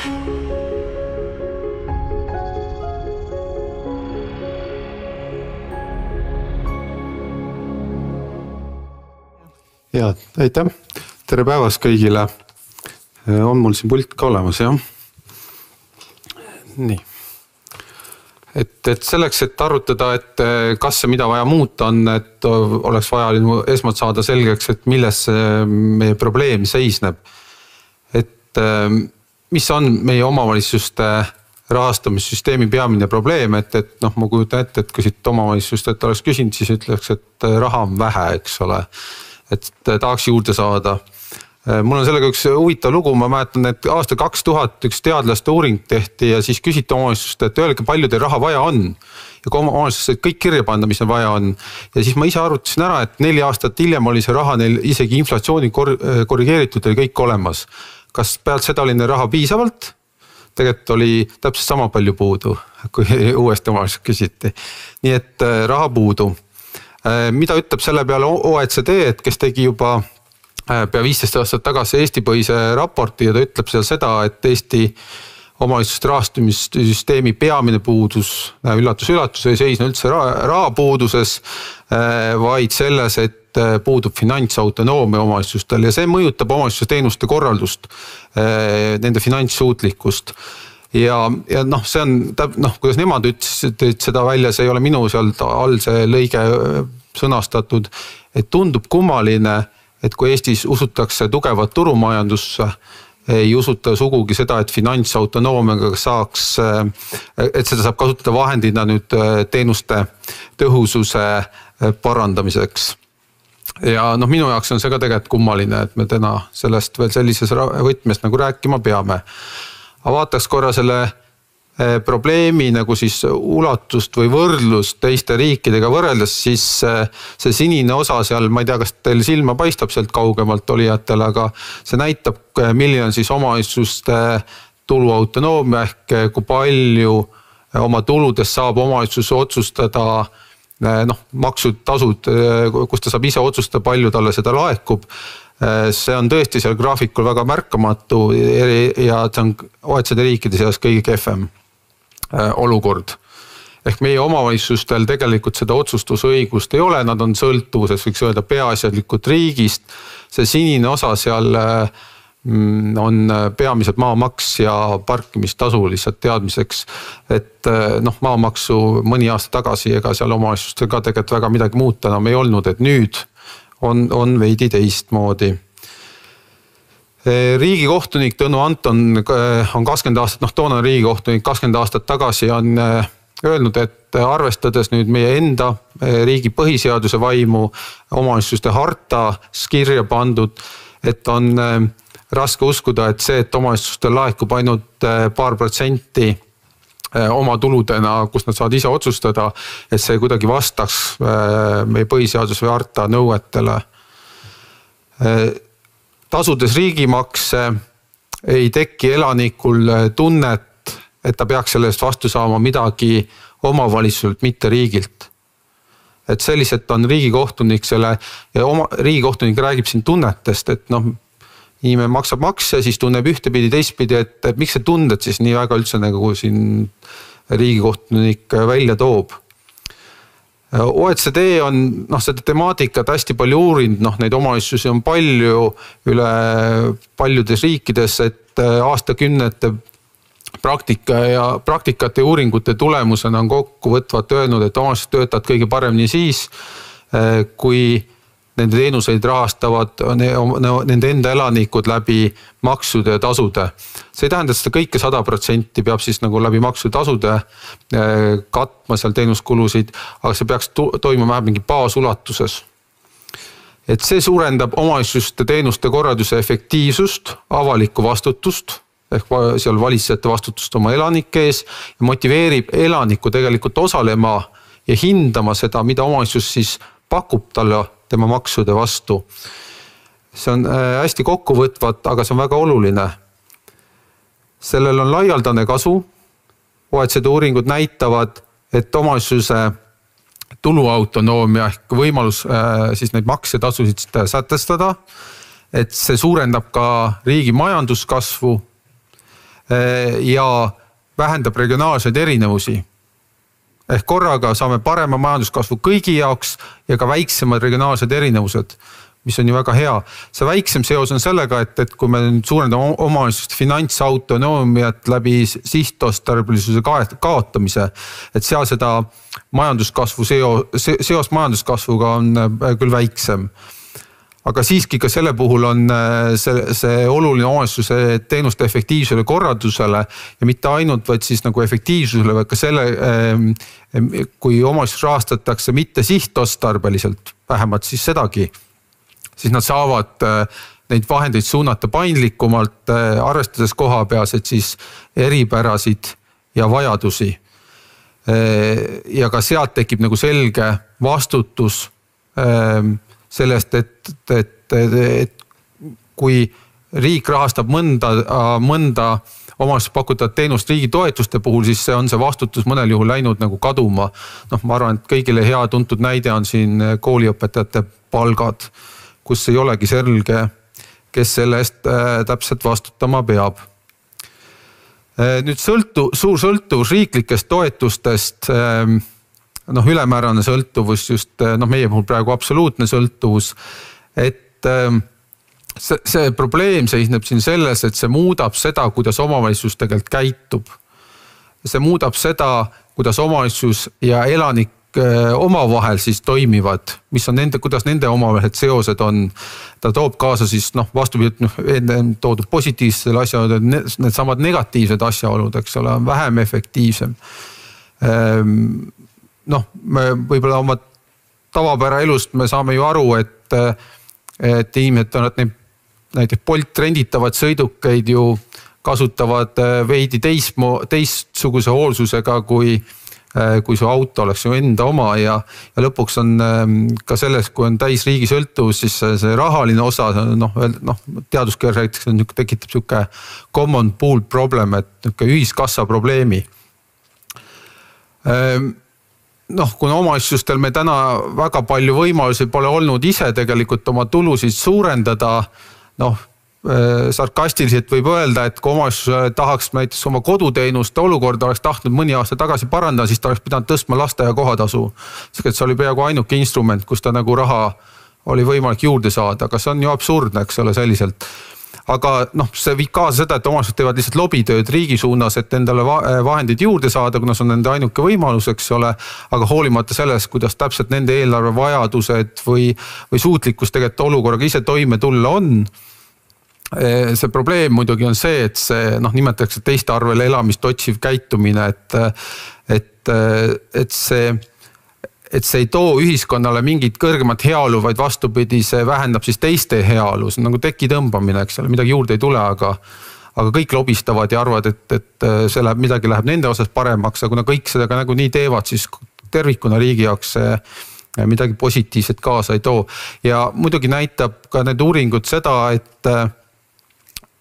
Ja, aitäh. Tere päevast kõigile. On mul siin pult ka olemas, jah? Nii. Et selleks, et arutada, et kas ja mida vaja muuta on, et oleks vaja esmalt saada selgeks, et milles meie probleem seisneb. Et mis on meie omavalitsuste rahastamissüsteemi peamine probleem, et ma kujutan ette, et kui siit omavalitsust oleks küsinud, siis ütleks, et raha on vähe, eks ole. Et tahaks juurde saada. Mul on sellega üks huvitav lugu, ma mäletan, et aasta 2000 üks teadlaste uuring tehti ja siis küsiti omavalitsust, et öelge, palju teil raha vaja on. Ja kui omavalitsust kõik kirja panda, mis on vaja on. Ja siis ma ise arvutasin ära, et 4 aastat hiljem oli see raha neil isegi inflatsiooni korrigeeritud ja kõik olemas. Kas pealt seda oli raha piisavalt? Tegelikult oli täpselt sama palju puudu, kui uuesti omavalitsust küsiti. Nii et raha puudu. Mida ütleb selle peale OECD, et kes tegi juba pea 15 aastat tagasi Eesti-põhise raporti ja ta ütleb seal seda, et Eesti omavalitsuste rahastamissüsteemi peamine puudus, üllatus, ei seisne üldse raha puuduses, vaid selles, et puudub finantsautonoomia omavalitsustel ja see mõjutab omavalitsuste teenuste korraldust, nende finantssuutlikkust. Ja see on, kuidas nemad ütlesid seda välja, see ei ole minu seal all see lõige sõnastatud, et tundub kummaline, et kui Eestis usutakse tugevat turumajandusse, ei usuta sugugi seda, et finantsautonoomiaga saaks, et seda saab kasutada vahendina nüüd teenuste tõhususe parandamiseks. Ja minu jaoks on see ka tegelikult kummaline, et me täna sellest veel sellises võtmest nagu rääkima peame. Aga vaataks korra selle probleemi nagu siis ulatust või võrdlust teiste riikidega võrreldes, siis see sinine osa seal, ma ei tea, kas teil silma paistab sealt kaugemalt olijatele, aga see näitab, milline on siis omavalitsuste tuluautonoomia ehk kui palju oma tuludest saab omavalitsus otsustada maksud, tasud, kus ta saab ise otsustada, palju talle seda laekub. See on tõesti seal graafikul väga märkamatu ja see on OECD riikide seas kõige kehvem olukord. Ehk meie omavalitsustel tegelikult seda otsustusõigust ei ole, nad on sõltuvuses, võiks öelda peaasjalikult riigist. See sinine osa seal on peamiselt maamaks ja parkimistasu lihtsalt teadmiseks, et maamaksu mõni aasta tagasi ega seal omavalitsustel ka tegelikult väga midagi muuta enam ei olnud, et nüüd on veidi teistmoodi. Riigikohtunik Tõnu Anton on 20 aastat, toona riigikohtunik 20 aastat tagasi on öelnud, et arvestades nüüd meie enda riigi põhiseaduse vaimu, omavalitsuste hartas kirja pandud, et on raske uskuda, et see, et omavalitsustel laekub ainult paar protsenti oma tuludena, kus nad saavad ise otsustada, et see kuidagi vastaks meie põhiseadus või harta nõuetele. Tasudes riigimakse ei teki elanikul tunnet, et ta peaks selle eest vastu saama midagi omavalitsuselt, mitte riigilt. Et selliselt on riigikohtunik riigikohtunik räägib siin tunnetest, et inimene maksab makse, siis tunneb ühtepidi, teistpidi, et miks see tunded siis nii väga üldse nagu siin riigikohtunik välja toob. OECD on seda temaatikat hästi palju uurinud, neid omavalitsusi on palju üle paljudes riikides, et aastakümnete praktikate ja uuringute tulemusena on kokkuvõtvalt öelnud, et omavalitsused töötavad kõige paremini siis, kui nende teenuseid rahastavad nende enda elanikud läbi maksude ja tasude. See ei tähenda, et seda kõike 100% peab siis nagu läbi maksude tasude katma seal teenuskulusid, aga see peaks toimuma mingi baasulatuses. Et see suurendab omavalitsuste teenuste korralduse efektiivsust, avalikku vastutust, ehk seal valitsejate vastutust oma elanike ees ja motiveerib elanikku tegelikult osalema ja hindama seda, mida omavalitsus siis pakub talle tema maksude vastu. See on hästi kokkuvõtvat, aga see on väga oluline. Sellel on laialdane kasu. OECD uuringud näitavad, et omavalitsuse tuluautonoomia ehk võimalus siis neid maksetasusid sätestada, et see suurendab ka riigi majanduskasvu. ja vähendab regionaalseid erinevusi. Ehk korraga saame parema majanduskasvu kõigi jaoks ja ka väiksemad regionaalsed erinevused, mis on ju väga hea. See väiksem seos on sellega, et kui me suurendame omavalitsuste finantsautonoomiat läbi sihtotstarbelisuse kaotamise, et seal seda majanduskasvu seos majanduskasvuga on küll väiksem. Aga siiski ka selle puhul on see oluline omavalitsuse teenuste efektiivsele korraldusele ja mitte ainult, vaid siis nagu efektiivsusele, vaid ka selle, kui omavalitsus rahastatakse mitte sihtotstarbeliselt, vähemalt siis sedagi, siis nad saavad neid vahendeid suunata paindlikumalt, arvestades kohapealseid siis eripärasid ja vajadusi. Ja ka sealt tekib nagu selge vastutus sellest, et kui riik rahastab mõnda omavalitsuses pakutavat teenust riigi toetuste puhul, siis on see vastutus mõnel juhul läinud nagu kaduma. Ma arvan, et kõigile hea tuntud näide on siin kooliõpetajate palgad, kus ei olegi selge, kes selle eest täpselt vastutama peab. Nüüd suur sõltuvus riiklikest toetustest, ülemäärane sõltuvus, just meie puhul praegu absoluutne sõltuvus, et see probleem seisneb siin selles, et see muudab seda, kuidas omavalitsus tegelikult käitub. See muudab seda, kuidas omavalitsus ja elanik omavahel siis toimivad, mis on kuidas nende omavahelised seosed on. Ta toob kaasa siis vastupidi, enne toodud positiivsed asjaolud, need samad negatiivsed asjaolud, eks ole, on vähem efektiivsem. Me võib-olla oma tavapära elust me saame ju aru, et inimesed on, et näiteks Bolt renditavad sõidukeid ju kasutavad veidi teistsuguse hoolsusega, kui su auto oleks ju enda oma ja lõpuks on ka selles, kui on täis riigi sõltuvus, siis see rahaline osa, teaduskeeles tekitab siuke common pool problem, et ühiskassa probleemi. Kuna omavalitsustel me täna väga palju võimalusi pole olnud ise tegelikult oma tulusid suurendada, sarkastiliselt võib öelda, et kui omavalitsus tahaks näiteks oma koduteenuste olukorda oleks tahtnud mõni aasta tagasi parandada, siis ta oleks pidanud tõstma lasteaia kohatasu. See oli peaaegu ainuke instrument, kus ta nagu raha oli võimalik juurde saada, aga see on ju absurdne, eks ole, selliselt. Aga see viib kaasa seda, et omavalitsused teevad lihtsalt lobitööd riigi suunas, et endale vahendid juurde saada, kuna see on nende ainuke võimalus, eks ole, aga hoolimata sellest, kuidas täpselt nende eelarve vajadused või suutlikkus tegelikult olukorraga ise toime tulla on. See probleem muidugi on see, et see nimetatakse teiste arvele elamist otsiv käitumine, et see ei too ühiskonnale mingit kõrgemat heaolu, vaid vastupidi, see vähendab siis teiste heaolu, see on nagu teki tõmbamine, eks ole, midagi juurde ei tule, aga kõik lobistavad ja arvad, et see midagi läheb nende osas paremaks, aga kuna kõik seda ka nagu nii teevad, siis tervikuna riigi jaoks midagi positiivset kaasa ei too. Ja muidugi näitab ka need uuringud seda, et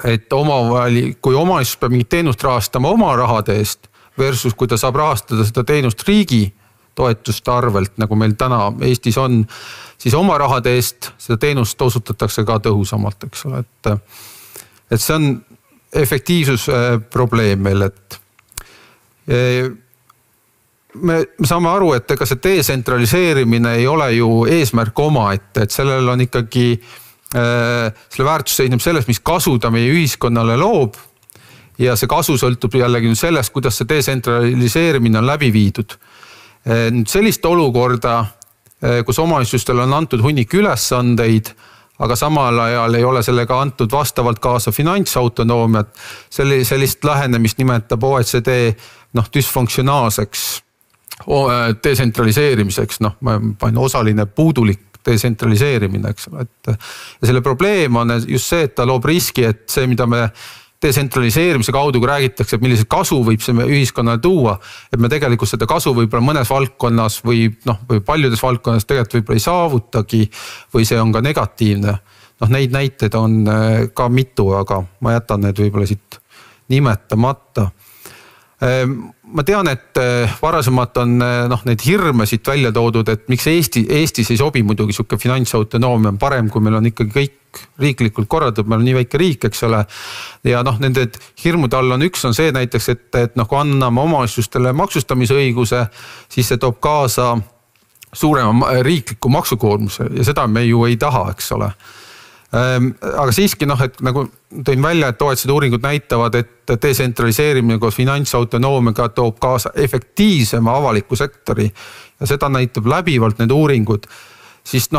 kui omavalitsus peab mingit teenust rahastama oma rahade eest versus kui ta saab rahastada seda teenust riigi toetuste arvelt, nagu meil täna Eestis on, siis oma rahade eest seda teenust osutatakse ka tõhusamalt, eks ole. Et see on efektiivsus probleem meil, et me saame aru, et ega see detsentraliseerimine ei ole ju eesmärk oma, et sellel on ikkagi, selle väärtus seisneb selles, mis kasu ta meie ühiskonnale loob ja see kasu sõltub jällegi sellest, kuidas see detsentraliseerimine on läbi viidud. Sellist olukorda, kus omavalitsustel on antud hunnik ülesandeid, aga samal ajal ei ole sellega antud vastavalt kaasa finantsautonoomiat, sellist lähenemist nimetab OECD dysfunktsionaalseks detsentraliseerimiseks, ma panen osaline puudulik detsentraliseerimine, eks ole. Ja selle probleem on just see, et ta loob riski, et see, mida me detsentraliseerimise kaudu, kui räägitakse, et millised kasu võib see ühiskonnale tuua, et me tegelikult seda kasu võib-olla mõnes valdkonnas või paljudes valdkonnas tegelikult võib-olla ei saavutagi või see on ka negatiivne. Neid näiteid on ka mitu, aga ma jätan need võib-olla siit nimetamata. Ma tean, et varasemalt on neid hirme siit välja toodud, et miks Eestis ei sobi muidugi siuke finantsautonoomia on parem, kui meil on ikkagi kõik riiklikult korraldatud, meil on nii väike riik, eks ole. Ja nende hirmude all on üks on see näiteks, et kui anname omavalitsustele maksustamisõiguse, siis see toob kaasa suurema riikliku maksukoormuse ja seda me ju ei taha, eks ole. Aga siiski, et nagu tõin välja, et OECD uuringud näitavad, et desentraliseerimine koos finantsautonoomiaga toob kaasa efektiivsema avaliku sektori ja seda näitab läbivalt need uuringud. Siis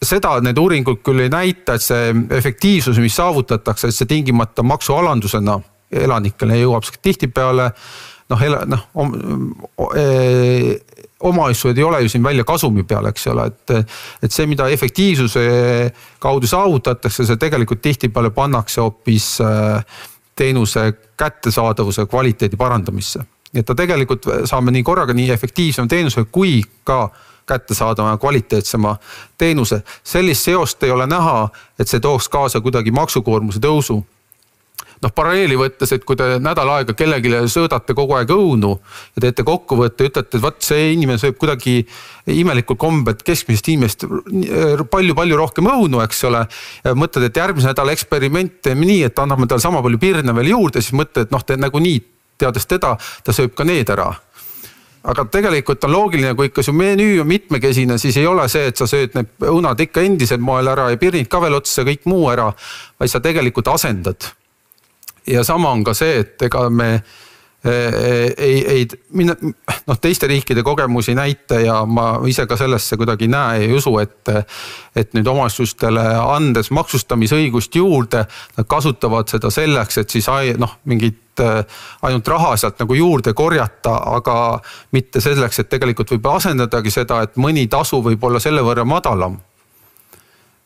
seda need uuringud küll ei näita, et see efektiivsus, mis saavutatakse, et see tingimata maksualandusena elanikele jõuab tihtipeale, omavalitsused ei ole ju siin välja kasumi peal, eks ole, et see, mida efektiivsuse kaudu saavutatakse, see tegelikult tihtipeale pannakse hoopis teenuse kättesaadavuse kvaliteedi parandamisse. Et ta tegelikult saame nii korraga nii efektiivsema teenuse kui ka kättesaadava kvaliteetsema teenuse. Sellist seost ei ole näha, et see tooks kaasa kuidagi maksukoormuse tõusu. Paralleeli võttes, et kui te nädal aega kellegile söödate kogu aeg õunu ja teete kokkuvõtte, ütlete, et võt see inimene sööb kuidagi imelikult kombed keskmisest inimest palju rohkem õunu, eks ole. Ja mõtled, et järgmise nädal eksperiment teeme nii, et anname tal sama palju pirne veel juurde, siis mõtled, et te nagu nii teades teda, ta sööb ka need ära. Aga tegelikult on loogiline, kui ikka su menüü on mitmekesine, siis ei ole see, et sa sööd need õunad ikka endised moel ära ja pirnid ka veel otsa kõik muu ära, vaid sa tegelikult asendad. Ja sama on ka see, et ega me teiste riikide kogemusi näite ja ma ise ka sellesse kuidagi näe ja usu, et nüüd omavalitsustele andes maksustamisõigust juurde, nad kasutavad seda selleks, et siis mingit ainult raha sealt nagu juurde korjata, aga mitte selleks, et tegelikult võib asendadagi seda, et mõni tasu võib olla selle võrra madalam.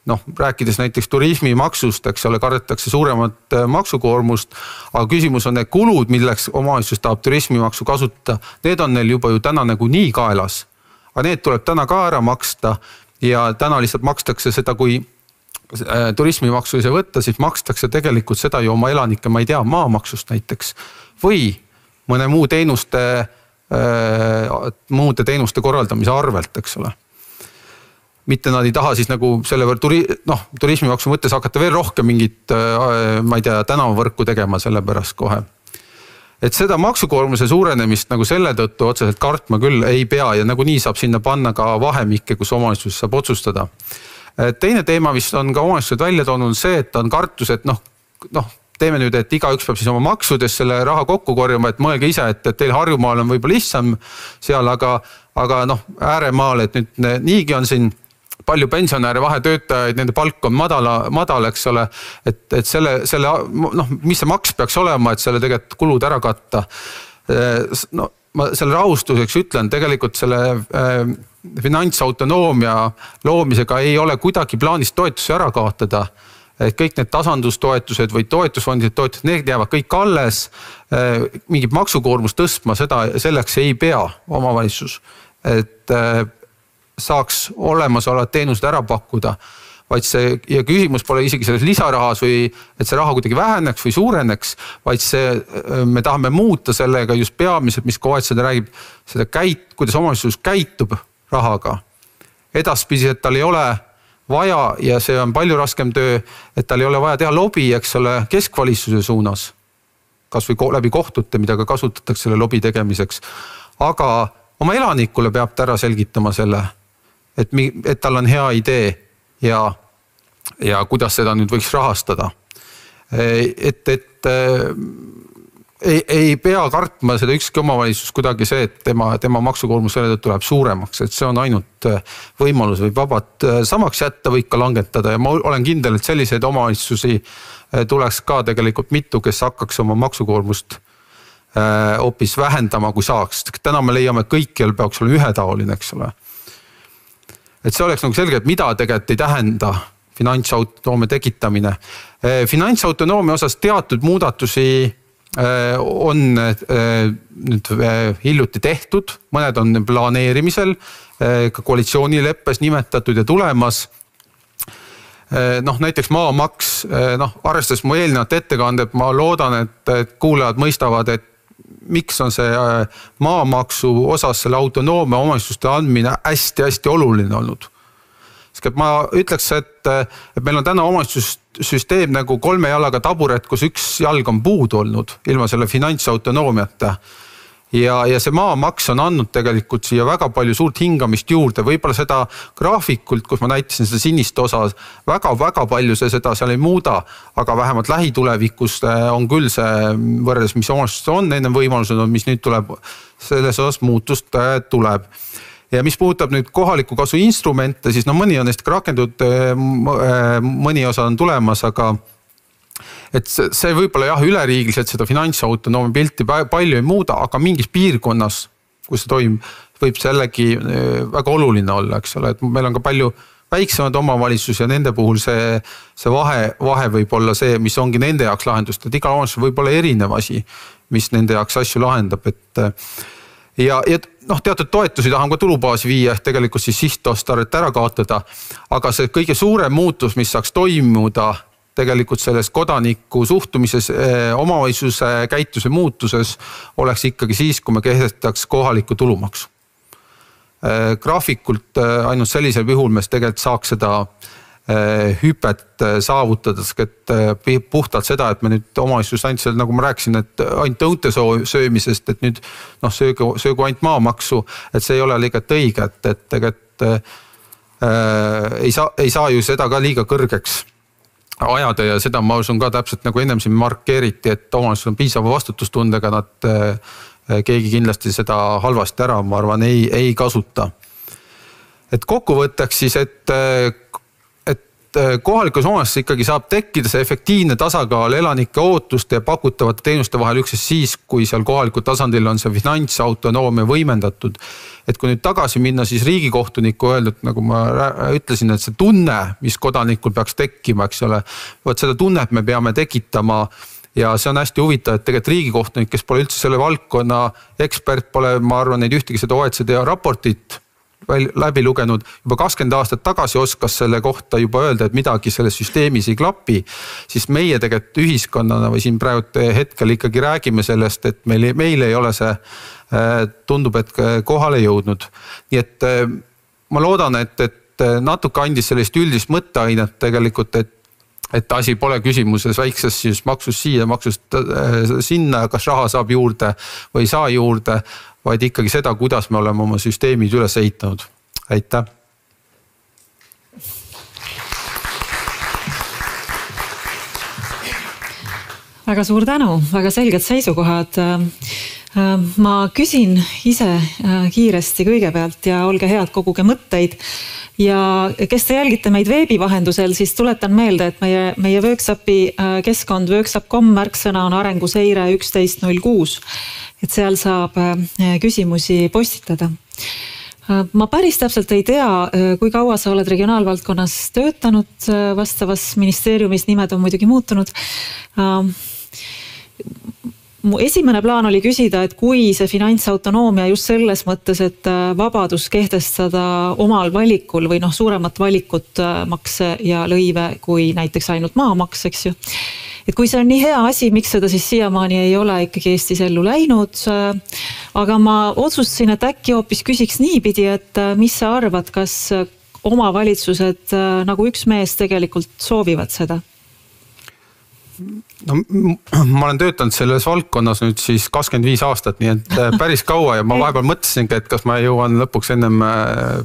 Rääkides näiteks turismimaksust, eks ole, kardetakse suuremat maksukoormust, aga küsimus on need kulud, milleks omavalitsus tahab turismimaksu kasutada, need on neil juba ju täna nagu nii kaelas. Aga need tuleb täna ka ära maksta ja täna lihtsalt makstakse seda, kui turismimaksu ise võtta, siis makstakse tegelikult seda ju oma elanike, ma ei tea, maamaksust näiteks või mõne muude teenuste korraldamise arvelt, eks ole. Mitte nad ei taha siis nagu selle turismimaksu mõttes hakata veel rohkem mingit, ma ei tea, tänavavõrku tegema selle pärast kohe. Et seda maksukoormuse suurenemist nagu selle tõttu otseselt kartma küll ei pea ja nagu nii saab sinna panna ka vahemikke, kus omavalitsus saab otsustada. Teine teema, mis on ka omavalitsused välja toonud, see, et on kartus, et teeme nüüd, et igaüks peab siis oma maksudes selle raha kokku korjama, et mõelge ise, et teil Harjumaal on võib-olla lihtsam seal, aga ääremaal, et nüüd niigi on siin palju pensionäre, vahetöötajaid, nende palk on madal, eks ole, et mis see maks peaks olema, et selle tegelikult kulud ära katta. Ma selle rahustuseks ütlen, tegelikult selle finantsautonoomia loomisega ei ole kuidagi plaanis toetusi ära kaotada. Kõik need tasandustoetused või toetusfondid toetused, need jäävad kõik alles. Mingit maksukoormust tõstma, selleks ei pea omavalitsus. Et saaks olemasolevad teenused ära pakkuda, vaid see, ja küsimus pole isegi selles lisarahas või et see raha kuidagi väheneks või suureneks, vaid me tahame muuta sellega just peamiselt, mis OECD räägib, kuidas omavalitsus käitub rahaga. Edaspidi, et tal ei ole vaja ja see on palju raskem töö, et tal ei ole vaja teha lobi, eks ole, keskvalitsuse suunas, kas või läbi kohtute, mida ka kasutatakse selle lobi tegemiseks, aga oma elanikule peab ta ära selgitama selle, et tal on hea idee ja kuidas seda nüüd võiks rahastada. Ei pea kartma seda ükski omavalitsus kuidagi see, et tema maksukoormus selle tõttu läheb suuremaks, et see on ainult võimalus või vabad samaks jätta või ikka langetada ja ma olen kindel, et selliseid omavalitsusi tuleks ka tegelikult mitu, kes hakkaks oma maksukoormust hoopis vähendama, kui saaks. Täna me leiame, et kõikjal peaks olema ühetaoline, eks ole. Et see oleks nagu selge, et mida tegelikult ei tähenda finantsautonoomia tekitamine. Finantsautonoomia osas teatud muudatusi on nüüd hiljuti tehtud, mõned on planeerimisel, ka koalitsioonileppes nimetatud ja tulemas. Näiteks maamaks, arvestades mu eelnevat ettekandet, ma loodan, et kuulajad mõistavad, et miks on see maamaksu osas selle autonoomia omavalitsuste andmine hästi-hästi oluline olnud. Sest ma ütleks, et meil on täna omavalitsussüsteem nagu 3 jalaga taburet, kus üks jalg on puudu olnud ilma selle finantsautonoomiata. Ja see maamaks on andnud tegelikult siia väga palju suurt hingamist juurde. Võib-olla seda graafikult, kus ma näitasin seda sinist osa, väga palju seda seal ei muuda, aga vähemalt lähitulevikus on küll see võrreldes, mis omavalitsused on enne võimalused, mis nüüd tuleb, selles osas muutust tuleb. Ja mis puudutab nüüd kohaliku kasu instrumente, siis mõni on neist rakendud, mõni osa on tulemas, aga et see võib-olla üleriigiliselt seda finantsautonoomia pilti palju ei muuda, aga mingis piirkonnas, kus see toimub, võib sellegi väga oluline olla, eks ole, et meil on ka palju väiksemad omavalitsus ja nende puhul see vahe võib olla see, mis ongi nende jaoks lahendust, et iga omavalitsus võib olla erinev asi, mis nende jaoks asju lahendab, et ja teatud toetusi tahame ka tulubaasi viia, ehk tegelikult siis sihtostaret ära kaotada, aga see kõige suurem muutus, mis saaks toimuda tegelikult selles kodaniku suhtumises, omavalitsuse käituse muutuses oleks ikkagi siis, kui me kehtestaks kohaliku tulumaksu. Graafikult ainult sellisel juhul me tegelikult saaks seda hüpet saavutada, et puhtalt seda, et me nüüd omavalitsus ainult, nagu ma rääkisin, et ainult õunte söömisest, et nüüd söögu ainult maamaksu, et see ei ole liiga õige, et tegelikult ei saa ju seda ka liiga kõrgeks ajada ja seda ma usun ka täpselt nagu ennem siin markeeriti, et omavalitsus on piisava vastutustundega, nad keegi kindlasti seda halvasti ära, ma arvan, ei kasuta. Et kokkuvõtteks siis, et kohalikus omavalitsuses ikkagi saab tekkida see efektiivne tasakaal elanike ootuste ja pakutavate teenuste vahel üksnes siis, kui seal kohalikul tasandil on see finantsautonoomia võimendatud. Et kui nüüd tagasi minna, siis riigikohtuniku öeldud, nagu ma ütlesin, et see tunne, mis kodanikul peaks tekkima, eks ole, seda tunnet me peame tekitama ja see on hästi huvitav, et tegelikult riigikohtunik, kes pole üldse selle valdkonna ekspert, pole, ma arvan, neid ühtegi seda OECD raportit läbi lugenud, juba 20 aastat tagasi oskas selle kohta juba öelda, et midagi selles süsteemis ei klapi, siis meie tegelikult ühiskonnana või siin praegu hetkel ikkagi räägime sellest, et meil ei ole see, tundub, et kohale jõudnud. Nii et ma loodan, et natuke andis sellist üldist mõtteainet tegelikult, et asi pole küsimuses väikses siis maksust siia, maksust sinna, kas raha saab juurde või ei saa juurde, vaid ikkagi seda, kuidas me oleme oma süsteemid üles ehitanud. Aitäh! Väga suur tänu, väga selged seisukohad. Ma küsin ise kiiresti kõigepealt ja olge head, koguge mõtteid. Ja kes te jälgite meid veebi vahendusel, siis tuletan meelde, et meie Worksapi keskkond worksap.com märksõna on arenguseire 1106. Et seal saab küsimusi postitada. Ma päris täpselt ei tea, kui kaua sa oled regionaalvaldkonnas töötanud vastavas ministeeriumis, nimed on muidugi muutunud. Mu esimene plaan oli küsida, et kui see finantsautonoomia just selles mõttes, et vabadus kehtestada omal valikul või suuremat valikut makse ja lõive kui näiteks ainult maamaks, eks ju. Et kui see on nii hea asi, miks seda siis siiamaani ei ole ikkagi Eestis ellu läinud, aga ma otsustasin, et äkki hoopis küsiks niipidi, et mis sa arvad, kas omavalitsused nagu üks mees tegelikult soovivad seda? No, ma olen töötanud selles valdkonnas nüüd siis 25 aastat, nii et päris kaua ja ma vahepeal mõtlesingi, et kas ma jõuan lõpuks ennem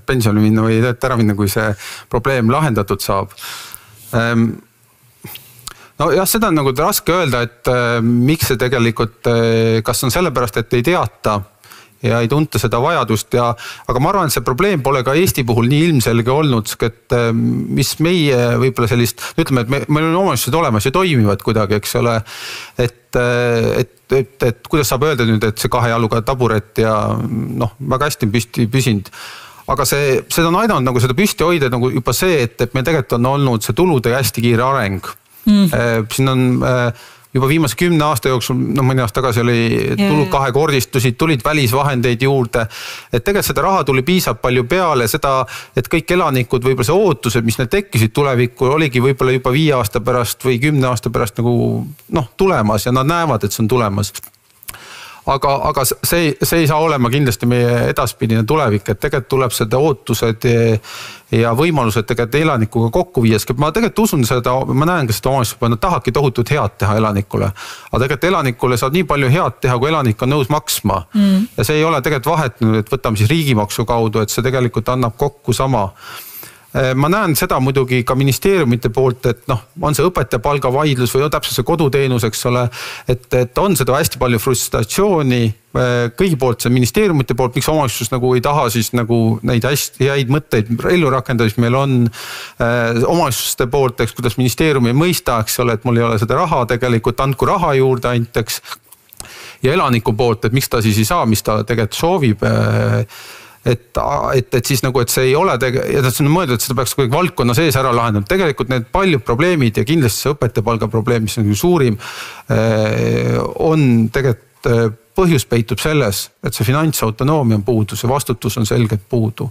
pensioni minna või ära minna, kui see probleem lahendatud saab. No jah, seda on nagu raske öelda, et miks see tegelikult, kas on sellepärast, et ei teata ja ei tunta seda vajadust aga ma arvan, et see probleem pole ka Eesti puhul nii ilmselge olnud, et mis meie võib-olla sellist, ütleme, et meil on omavalitsused olemas ja toimivad kuidagi, eks ole, et kuidas saab öelda nüüd, et see 2 jaluga taburet ja väga hästi on püsinud. Aga seda on aidanud nagu seda püsti hoida nagu juba see, et meil tegelikult on olnud see tulude hästi kiire areng. Siin on juba viimase 10 aasta jooksul, mõni aasta tagasi oli tulud 2-kordistusid, tulid välisvahendeid juurde, et tegelikult seda raha tuli piisab palju peale, seda, et kõik elanikud võib-olla see ootused, mis neil tekkisid tulevikku, oligi võib-olla juba 5 aasta pärast või 10 aasta pärast nagu tulemas ja nad näevad, et see on tulemas. aga see ei saa olema kindlasti meie edaspidine tulevik, et tegelikult tuleb seda ootused ja võimalused tegelikult elanikuga kokku viia. Ma tegelikult usun seda, ma näen ka seda omavalitsuses, nad tahadki tohutult head teha elanikule. Aga tegelikult elanikule saab nii palju head teha, kui elanik on nõus maksma. Ja see ei ole tegelikult vahetanud, et võtame siis riigimaksu kaudu, et see tegelikult annab kokku sama. Ma näen seda muidugi ka ministeeriumite poolt, et on see õpetaja palga vaidlus või täpselt see koduteenus, eks ole, et on seda hästi palju frustratsiooni kõigi poolt, see ministeeriumite poolt, miks omavalitsus nagu ei taha siis nagu neid hästi häid mõtteid ellu rakendada, mis meil on omavalitsuste poolt, eks, kuidas ministeerium ei mõista, eks ole, et mul ei ole seda raha tegelikult, andku raha juurde ainult, eks. Ja elaniku poolt, et miks ta siis ei saa, mis ta tegelikult soovib. Et siis nagu, et see ei ole ja ta on mõeldud, et seda peaks kuidagi valdkonna sees ära lahendama. Tegelikult need paljud probleemid ja kindlasti see õpetajapalga probleem, mis on suurim, on tegelikult põhjus peitub selles, et see finantsautonoomia on puudu, see vastutus on selgelt puudu.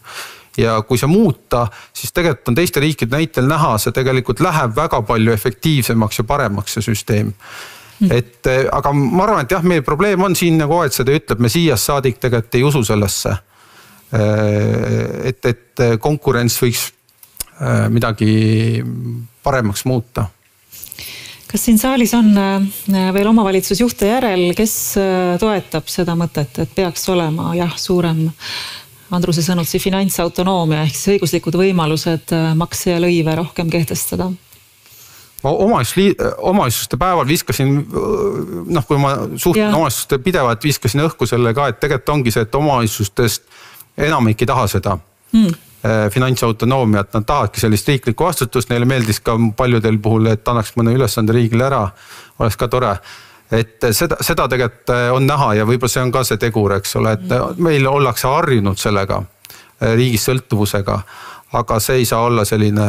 Ja kui see muuta, siis tegelikult on teiste riikide näitel näha, see tegelikult läheb väga palju efektiivsemaks ja paremaks see süsteem. Aga ma arvan, et jah, meie probleem on siin, nagu OECD ütleb, me siias saadik tegelikult ei usu sellesse. Et konkurents võiks midagi paremaks muuta. Kas siin saalis on veel omavalitsusjuhte järel, kes toetab seda mõtet, et peaks olema suurem Andruse sõnutsi finantsautonoomia ehk siis õiguslikud võimalused makse ja lõive rohkem kehtestada? Omavalitsuste päeval viskasin, kui ma suhtlen omavalitsuste pidevalt, viskasin õhku selle ka, et tegelikult ongi see, et omavalitsustest enamik ei taha seda finantsautonoomiat, nad tahadki sellist riiklikku vastutust, neile meeldis ka paljudel puhul, et annaks mõne ülesande riigile ära, oleks ka tore. Et seda tegelikult on näha ja võib-olla see on ka see tegur, eks ole, et meil ollakse harjunud sellega riigis sõltuvusega, aga see ei saa olla selline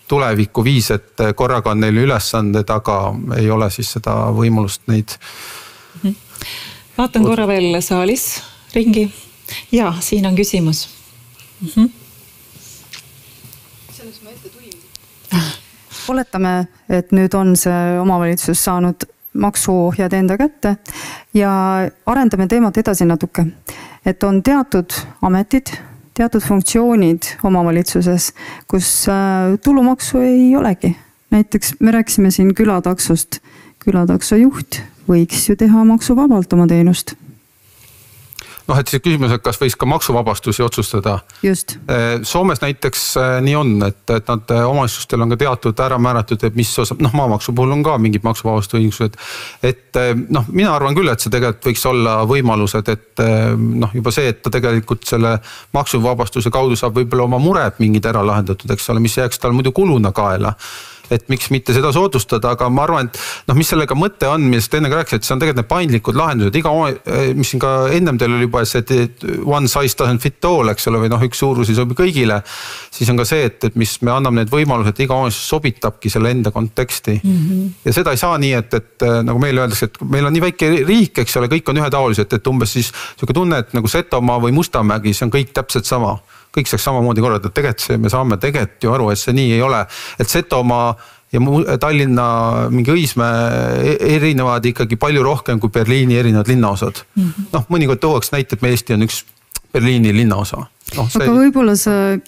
tuleviku viis, et korraga on neil ülesanded, aga ei ole siis seda võimalust neid. Vaatan korra veel saalis ringi. Ja, siin on küsimus. Selles ma ette tulin. Oletame, et nüüd on see omavalitsus saanud maksuohjad enda kätte ja arendame teemat edasi natuke. Et on teatud ametid, teatud funktsioonid omavalitsuses, kus tulumaksu ei olegi. Näiteks me rääkisime siin külataksost. Külatakso juht võiks ju teha maksuvabalt oma teenust. Et see küsimus, et kas võiks ka maksuvabastusi otsustada. Just. Soomes näiteks nii on, et nad omavalitsustel on ka teatud ära määratud, et mis osa, maamaksu puhul on ka mingid maksuvabastu õigused. Et mina arvan küll, et see tegelikult võiks olla võimalused, et juba see, et ta tegelikult selle maksuvabastuse kaudu saab võib-olla oma mured mingid ära lahendatud, eks ole, mis jääks tal muidu kuluna kaela. Et miks mitte seda soodustada, aga ma arvan, et mis sellega mõte on, millest enne ka rääkis, et see on tegelikult need paindlikud lahendused. Mis siin ka ennem teil oli juba, et one size doesn't fit all, eks ole, või üks suurus ei sobi kõigile, siis on ka see, et mis me anname need võimalused, et iga omavalitsus sobitabki selle enda konteksti. Ja seda ei saa nii, et nagu meile öeldakse, et meil on nii väike riik, eks ole, kõik on ühetaolised, et umbes siis selline tunne, et nagu Setomaa või Mustamägi, see on kõik täpselt sama. Kõik saaks samamoodi korraldada, tegelikult me saame tegelikult ju aru, et see nii ei ole. Et Setomaa ja Tallinna mingi Õismäe erinevad ikkagi palju rohkem kui Berliini erinevad linnaosad. Mõnikord tuuaks näite, et me Eesti on üks Berliini linnaosa. Aga võib-olla see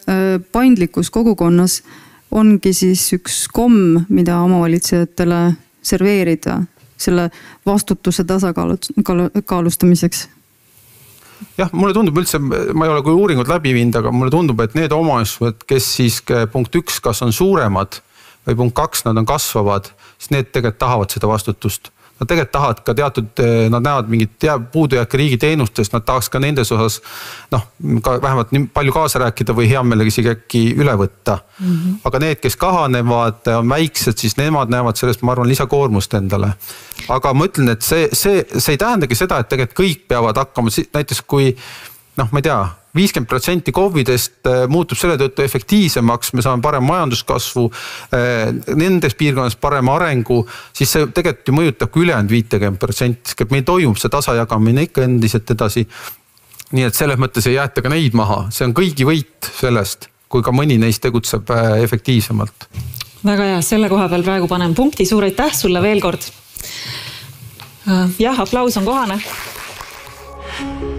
paindlikkus kogukonnas ongi siis üks komm, mida omavalitsejatele serveerida selle vastutuse tasakaalustamiseks. Jah, mulle tundub üldse, ma ei ole kui uuringut läbi viinud, aga mulle tundub, et need omavalitsused, kes siis punkt 1, kas on suuremad või punkt 2, nad on kasvavad, siis need tegelikult tahavad seda vastutust. Nad tegelikult tahavad ka teatud, nad näevad mingit puudujääke riigi teenustest, nad tahaks ka nendes osas vähemalt nii palju kaasa rääkida või hea meelega isegi äkki üle võtta. Aga need, kes kahanevad, on väiksed, siis nemad näevad sellest, ma arvan, lisakoormust endale. Aga ma ütlen, et see ei tähendagi seda, et tegelikult kõik peavad hakkama, näiteks kui, ma ei tea, 50% KOV-idest muutub selle tõttu efektiivsemaks, me saame parem majanduskasvu, nendes piirkonnas parem arengu, siis see tegelikult ju mõjutab kui ülejäänud 50%, sest meil toimub see tasajagamine ikka endiselt edasi. Nii et selles mõttes ei jäeta ka neid maha, see on kõigi võit sellest, kui ka mõni neist tegutseb efektiivsemalt. Väga hea, selle koha peal praegu panen punkti, suur aitäh sulle veel kord. Jah, aplaus on kohane. Thank you.